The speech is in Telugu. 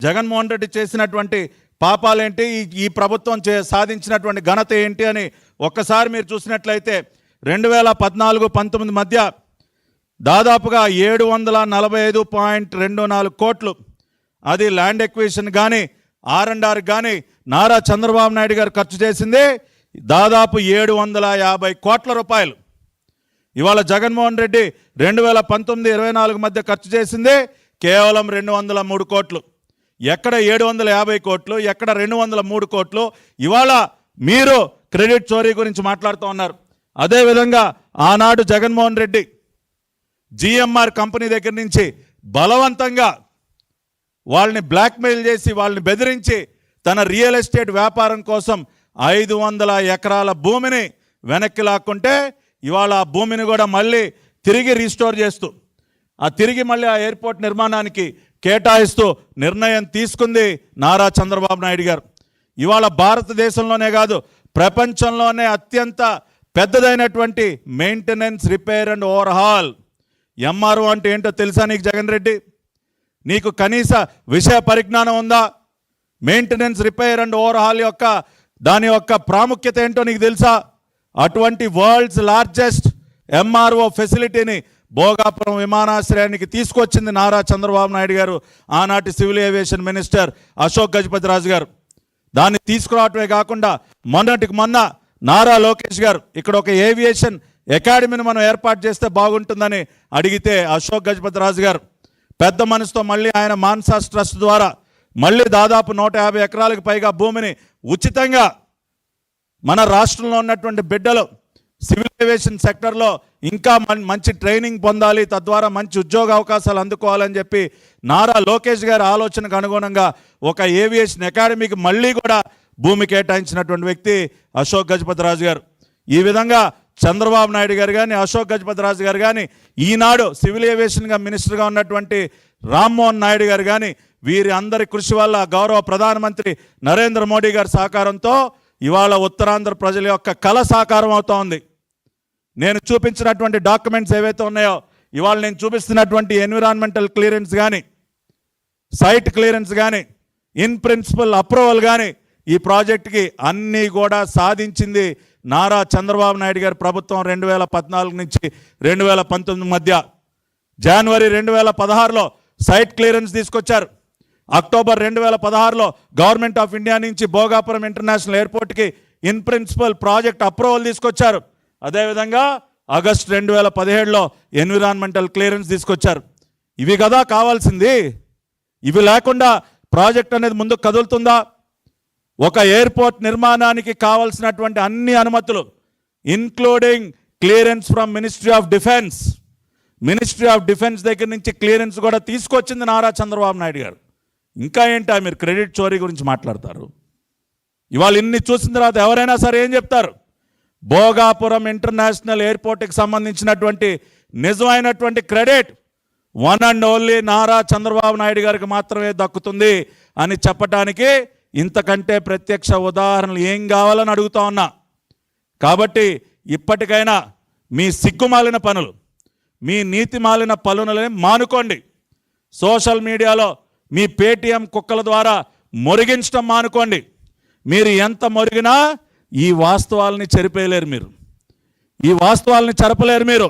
జగన్మోహన్ రెడ్డి చేసినటువంటి పాపాలేంటి, ఈ ప్రభుత్వం సాధించినటువంటి ఘనత ఏంటి అని ఒక్కసారి మీరు చూసినట్లయితే 2014-19 మధ్య దాదాపుగా 745.24 కోట్లు, అది ల్యాండ్ ఎక్విజిషన్ కానీ R&R కానీ నారా చంద్రబాబు నాయుడు గారు ఖర్చు చేసింది దాదాపు 750 కోట్ల రూపాయలు. ఇవాళ జగన్మోహన్ రెడ్డి 2019-24 మధ్య ఖర్చు చేసింది కేవలం 203 కోట్లు. ఎక్కడ 750 కోట్లు, ఎక్కడ 203 కోట్లు? ఇవాళ మీరు క్రెడిట్ చోరీ గురించి మాట్లాడుతూ ఉన్నారు. అదేవిధంగా ఆనాడు జగన్మోహన్ రెడ్డి GMR కంపెనీ దగ్గర నుంచి బలవంతంగా వాళ్ళని బ్లాక్మెయిల్ చేసి, వాళ్ళని బెదిరించి తన రియల్ ఎస్టేట్ వ్యాపారం కోసం 500 ఎకరాల భూమిని వెనక్కి లాక్కుంటే ఇవాళ ఆ భూమిని కూడా మళ్ళీ తిరిగి రీస్టోర్ చేస్తూ తిరిగి మళ్ళీ ఆ ఎయిర్పోర్ట్ నిర్మాణానికి కేటాయిస్తూ నిర్ణయం తీసుకుంది నారా చంద్రబాబు నాయుడు గారు. ఇవాళ భారతదేశంలోనే కాదు, ప్రపంచంలోనే అత్యంత పెద్దదైనటువంటి maintenance, repair and overhaul MRO అంటే ఏంటో తెలుసా నీకు జగన్ రెడ్డి? నీకు కనీస విషయ పరిజ్ఞానం ఉందా? మెయింటెనెన్స్, రిపేర్ అండ్ ఓవర్హాల్ దాని యొక్క ప్రాముఖ్యత ఏంటో నీకు తెలుసా? అటువంటి వరల్డ్స్ లార్జెస్ట్ MRO ఫెసిలిటీని భోగాపురం విమానాశ్రయానికి తీసుకొచ్చింది నారా చంద్రబాబు నాయుడు గారు, ఆనాటి civil aviation minister Ashok Gajapathiraju గారు. దాన్ని తీసుకురావటమే కాకుండా మొన్నటికి మొన్న నారా లోకేష్ గారు ఇక్కడ ఒక ఏవియేషన్ అకాడమీని మనం ఏర్పాటు చేస్తే బాగుంటుందని అడిగితే అశోక్ గజపతిరాజు గారు పెద్ద మనసుతో మళ్ళీ ఆయన మాన్సాస్ ట్రస్ట్ ద్వారా మళ్ళీ దాదాపు 150 ఎకరాలకు పైగా భూమిని ఉచితంగా మన రాష్ట్రంలో ఉన్నటువంటి బిడ్డలు సివిల్ ఏవియేషన్ సెక్టర్లో ఇంకా మంచి ట్రైనింగ్ పొందాలి, తద్వారా మంచి ఉద్యోగ అవకాశాలు అందుకోవాలని చెప్పి నారా లోకేష్ గారి ఆలోచనకు అనుగుణంగా ఒక ఏవియేషన్ అకాడమీకి మళ్ళీ కూడా భూమి కేటాయించినటువంటి వ్యక్తి అశోక్ గజపతిరాజు గారు. ఈ విధంగా చంద్రబాబు నాయుడు గారు కానీ, అశోక్ గజపతిరాజు గారు కానీ, ఈనాడు సివిల్ ఏవియేషన్గా మినిస్టర్గా ఉన్నటువంటి రామ్మోహన్ నాయుడు గారు కానీ, వీరి అందరి కృషి వల్ల గౌరవ ప్రధానమంత్రి నరేంద్ర మోడీ గారి సహకారంతో ఇవాళ ఉత్తరాంధ్ర ప్రజల యొక్క కళ సాకారం అవుతూ ఉంది. నేను చూపించినటువంటి డాక్యుమెంట్స్ ఏవైతే ఉన్నాయో, ఇవాళ నేను చూపిస్తున్నటువంటి ఎన్విరాన్మెంటల్ క్లియరెన్స్ కానీ, సైట్ క్లియరెన్స్ కానీ, ఇన్ ప్రిన్సిపల్ అప్రూవల్ కానీ, ఈ ప్రాజెక్టుకి అన్నీ కూడా సాధించింది నారా చంద్రబాబు నాయుడు గారి ప్రభుత్వం. 2014 నుంచి 2019 మధ్య జనవరి 2016లో సైట్ క్లియరెన్స్ తీసుకొచ్చారు. అక్టోబర్ 2016లో గవర్నమెంట్ ఆఫ్ ఇండియా నుంచి భోగాపురం ఇంటర్నేషనల్ ఎయిర్పోర్ట్కి ఇన్ ప్రిన్సిపల్ ప్రాజెక్ట్ అప్రూవల్ తీసుకొచ్చారు. అదేవిధంగా ఆగస్టు 2017లో ఎన్విరాన్మెంటల్ క్లియరెన్స్ తీసుకొచ్చారు. ఇవి కదా కావాల్సింది. ఇవి లేకుండా ప్రాజెక్ట్ అనేది ముందుకు కదులుతుందా? ఒక ఎయిర్పోర్ట్ నిర్మాణానికి కావాల్సినటువంటి అన్ని అనుమతులు, including clearance from ministry of defence దగ్గర నుంచి క్లియరెన్స్ కూడా తీసుకొచ్చింది నారా చంద్రబాబు నాయుడు గారు. ఇంకా ఏంటా మీరు క్రెడిట్ చోరీ గురించి మాట్లాడతారు? ఇవాళ ఇన్ని చూసిన తర్వాత ఎవరైనా సరే ఏం చెప్తారు? భోగాపురం ఇంటర్నేషనల్ ఎయిర్పోర్ట్కి సంబంధించినటువంటి నిజమైనటువంటి credit one and only Nara Chandrababu Naidu గారికి మాత్రమే దక్కుతుంది అని చెప్పడానికి ఇంతకంటే ప్రత్యక్ష ఉదాహరణలు ఏం కావాలని అడుగుతా ఉన్నా. కాబట్టి ఇప్పటికైనా మీ సిగ్గుమాలిన పనులు, మీ నీతి మాలిన పనులని మానుకోండి. సోషల్ మీడియాలో మీ పేటీఎం కుక్కల ద్వారా మొరిగించడం మానుకోండి. మీరు ఎంత మొరిగినా ఈ వాస్తవాలని చెరిపేయలేరు, మీరు ఈ వాస్తవాలని చెరపలేరు మీరు.